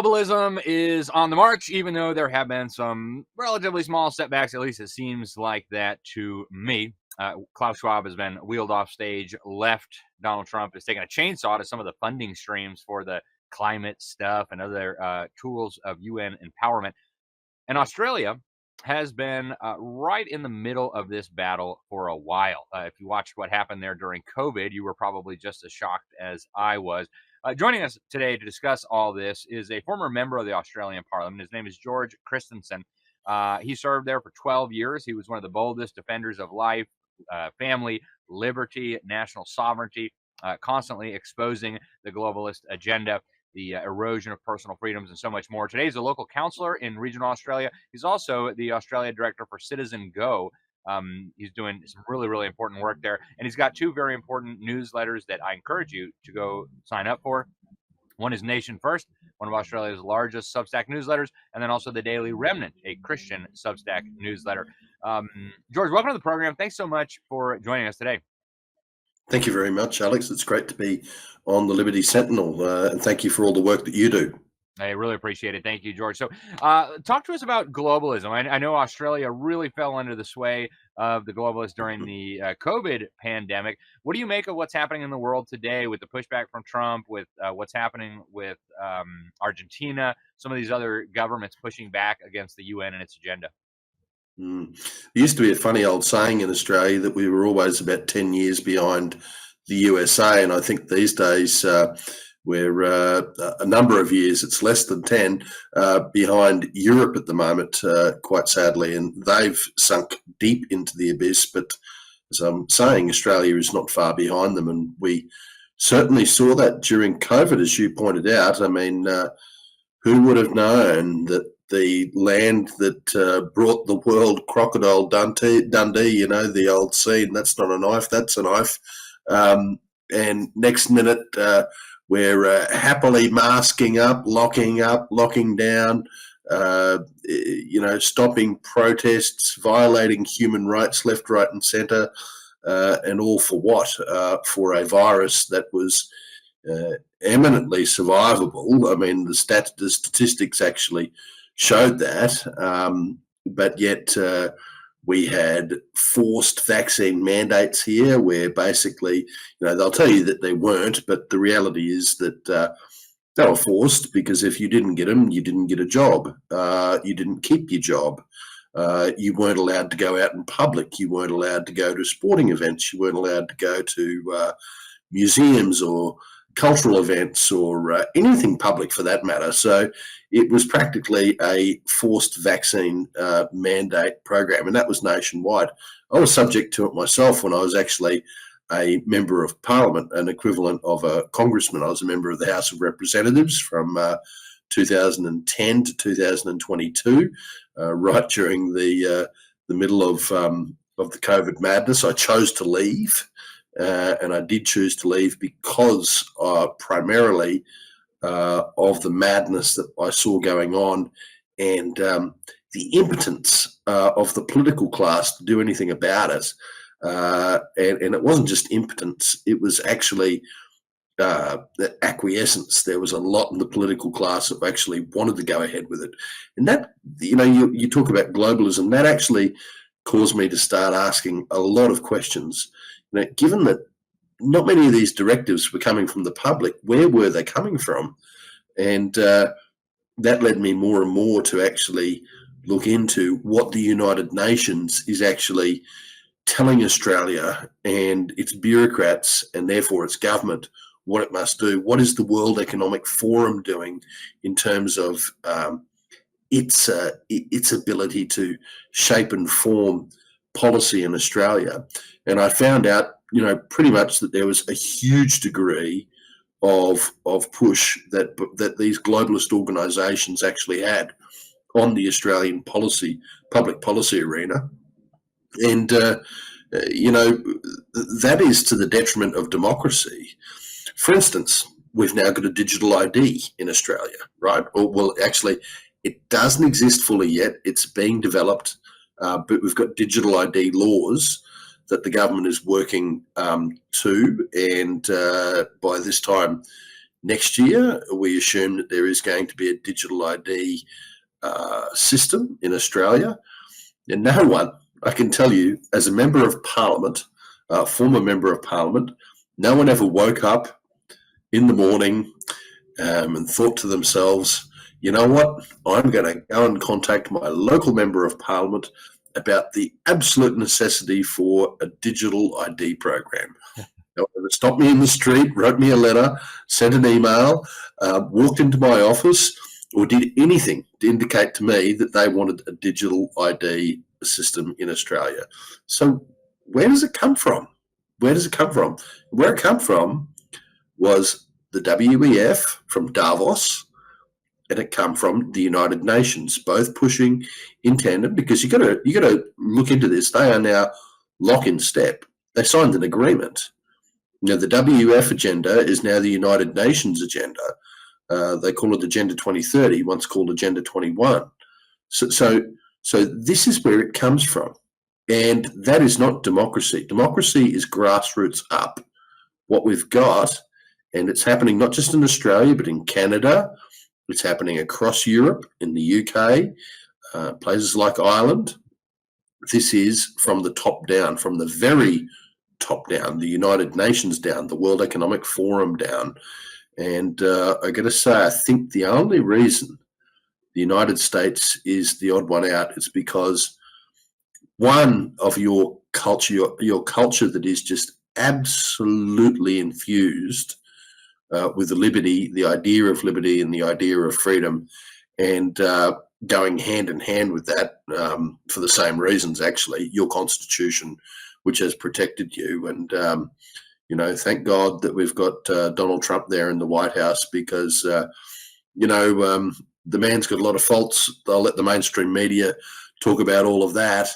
Globalism is on the march, even though there have been some relatively small setbacks. At least it seems like that to me. Klaus Schwab has been wheeled off stage, left. Donald Trump has taken a chainsaw to some of the funding streams for the climate stuff and other tools of UN empowerment. And Australia has been right in the middle of this battle for a while. If you watched what happened there during COVID, you were probably just as shocked as I was. Joining us today to discuss all this is a former member of the Australian Parliament. His name is George Christensen. He served there for 12 years. He was one of the boldest defenders of life, family, liberty, national sovereignty, constantly exposing the globalist agenda, the erosion of personal freedoms, and so much more. Today, he's a local councillor in regional Australia. He's also the Australia director for Citizen Go. He's doing some really, really important work there. And he's got two very important newsletters that I encourage you to go sign up for. One is Nation First, one of Australia's largest Substack newsletters, and then also the Daily Remnant, a Christian Substack newsletter. George, welcome to the program. Thanks so much for joining us today. Thank you very much, Alex. It's great to be on the Liberty Sentinel, and thank you for all the work that you do. I really appreciate it. Thank you, George. So talk to us about globalism. I know Australia really fell under the sway of the globalists during the COVID pandemic. What do you make of what's happening in the world today with the pushback from Trump, with what's happening with Argentina, some of these other governments pushing back against the UN and its agenda? There used to be a funny old saying in Australia that we were always about 10 years behind the USA, and I think these days we're a number of years, it's less than 10, behind Europe at the moment, quite sadly, and they've sunk deep into the abyss. But as I'm saying, Australia is not far behind them, and we certainly saw that during COVID, as you pointed out. I mean, who would have known that the land that brought the world Crocodile Dundee, you know, the old scene, that's not a knife, that's a knife. And next minute, we're happily masking up, locking down, stopping protests, violating human rights left, right and centre, and all for what? For a virus that was eminently survivable. I mean, the statistics actually showed that, but yet we had forced vaccine mandates here where basically, they'll tell you that they weren't, but the reality is that they were forced, because if you didn't get them, you didn't get a job. You didn't keep your job. You weren't allowed to go out in public. You weren't allowed to go to sporting events. You weren't allowed to go to museums or cultural events or anything public for that matter. So it was practically a forced vaccine mandate program, and that was nationwide. I was subject to it myself when I was actually a member of Parliament, an equivalent of a congressman. I was a member of the House of Representatives from 2010 to 2022, right during the middle of the COVID madness. I chose to leave. And I did choose to leave because primarily of the madness that I saw going on, and the impotence of the political class to do anything about it. And it wasn't just impotence, it was actually acquiescence. There was a lot in the political class that actually wanted to go ahead with it. And that, you talk about globalism, that actually caused me to start asking a lot of questions. Given that not many of these directives were coming from the public, where were they coming from? And that led me more and more to actually look into what the United Nations is actually telling Australia and its bureaucrats, and therefore its government, what it must do. What is the World Economic Forum doing in terms of its ability to shape and form policy in Australia? And I found out, pretty much that there was a huge degree of push that these globalist organisations actually had on the Australian public policy arena. And, that is to the detriment of democracy. For instance, we've now got a digital ID in Australia, right? Well, actually, it doesn't exist fully yet. It's being developed, but we've got digital ID laws that the government is working to, and by this time Next year, we assume that there is going to be a digital ID system in Australia. And no one, I can tell you, as a member of Parliament, former member of Parliament, no one ever woke up in the morning and thought to themselves, you know what, I'm going to go and contact my local member of Parliament about the absolute necessity for a digital ID program. No one ever stopped me in the street, wrote me a letter, sent an email, walked into my office, or did anything to indicate to me that they wanted a digital ID system in Australia. So where does it come from? Where does it come from? Where it came from was the WEF from Davos, and it come from the United Nations, both pushing in tandem, because you got to look into this. They are now lock in step. They signed an agreement. Now the WEF agenda is now the United Nations agenda. They call it Agenda 2030, once called Agenda 21. So this is where it comes from. And that is not democracy. Democracy is grassroots up. What we've got, and it's happening not just in Australia, but in Canada, it's happening across Europe, in the UK, places like Ireland. This is from the top down, from the very top down, the United Nations down, the World Economic Forum down. And I got to say, I think the only reason the United States is the odd one out is because one of your culture, your culture that is just absolutely infused with the liberty, the idea of liberty and the idea of freedom, and going hand in hand with that for the same reasons, actually, your constitution, which has protected you. And, you know, thank God that we've got Donald Trump there in the White House, because, you know, the man's got a lot of faults. They'll let the mainstream media talk about all of that.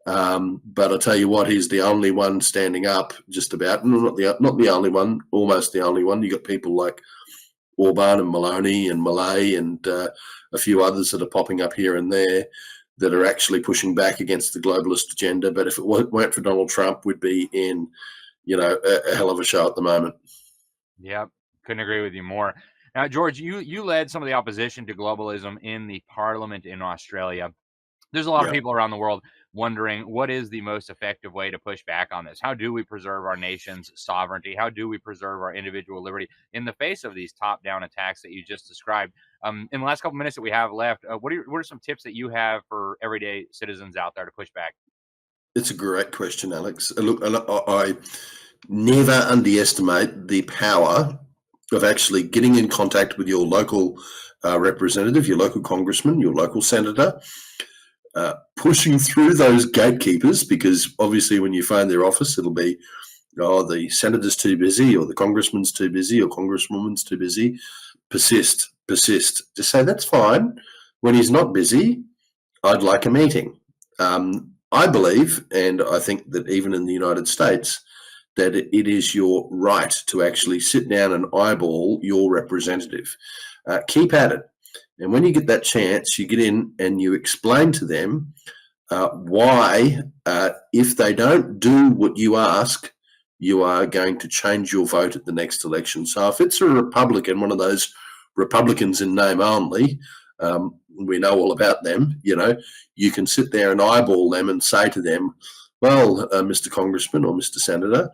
But I tell you what, he's the only one standing up, just about. Not the only one, almost the only one. You got people like Orban and Maloney and Malay and a few others that are popping up here and there that are actually pushing back against the globalist agenda. But if it weren't for Donald Trump, we'd be in, you know, a hell of a show at the moment. Yep, couldn't agree with you more. Now, George, you led some of the opposition to globalism in the Parliament in Australia. There's a lot of people around the world wondering, what is the most effective way to push back on this? How do we preserve our nation's sovereignty? How do we preserve our individual liberty in the face of these top-down attacks that you just described? In the last couple minutes that we have left, what are some tips that you have for everyday citizens out there to push back? It's a great question, Alex. Look, I never underestimate the power of actually getting in contact with your local representative, your local congressman, your local senator, pushing through those gatekeepers, because obviously when you phone their office, it'll be, oh, the senator's too busy, or the congressman's too busy, or congresswoman's too busy. Persist. Just say, that's fine. When he's not busy, I'd like a meeting. I believe, and I think that even in the United States, that it is your right to actually sit down and eyeball your representative. Keep at it. And when you get that chance, you get in and you explain to them why, if they don't do what you ask, you are going to change your vote at the next election. So if it's a Republican, one of those Republicans in name only, we know all about them, you know, you can sit there and eyeball them and say to them, well, Mr. Congressman or Mr. Senator,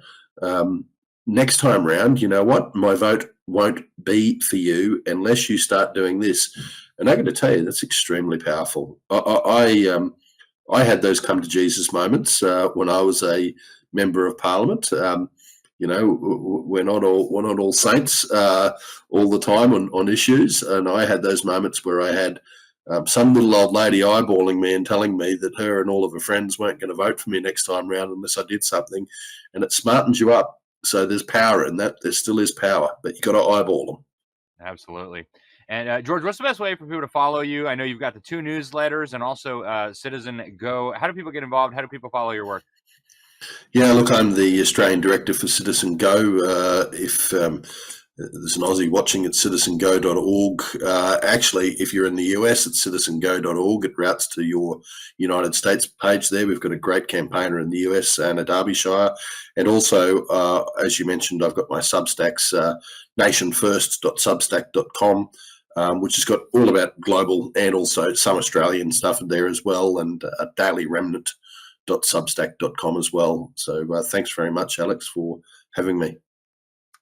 next time round, you know what, my vote won't be for you unless you start doing this. And I'm going to tell you, that's extremely powerful. I had those come to Jesus moments when I was a member of Parliament. You know, we're not all saints all the time on issues, and I had those moments where I had some little old lady eyeballing me and telling me that her and all of her friends weren't going to vote for me next time round unless I did something, and it smartens you up. So there's power in that. There still is power, but you got to eyeball them. Absolutely. And George, what's the best way for people to follow you? I know you've got the 2 newsletters and also Citizen Go. How do people get involved? How do people follow your work? Yeah, look, I'm the Australian Director for Citizen Go. If There's an Aussie watching at citizengo.org. Actually, if you're in the US, it's citizengo.org. It routes to your United States page there. We've got a great campaigner in the US, Anna Derbyshire. And also, as you mentioned, I've got my Substacks, nationfirst.substack.com, which has got all about global and also some Australian stuff in there as well, and dailyremnant.substack.com as well. So thanks very much, Alex, for having me.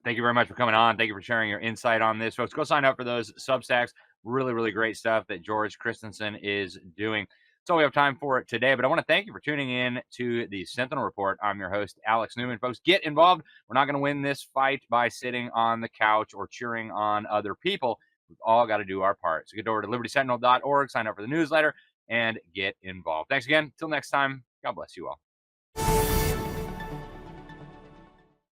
Thank you very much for coming on. Thank you for sharing your insight on this, folks. Go sign up for those Substacks. Really, really great stuff that George Christensen is doing. That's all we have time for today, but I want to thank you for tuning in to the Sentinel Report. I'm your host, Alex Newman. Folks, get involved. We're not going to win this fight by sitting on the couch or cheering on other people. We've all got to do our part. So get over to libertysentinel.org, sign up for the newsletter, and get involved. Thanks again. Until next time, God bless you all.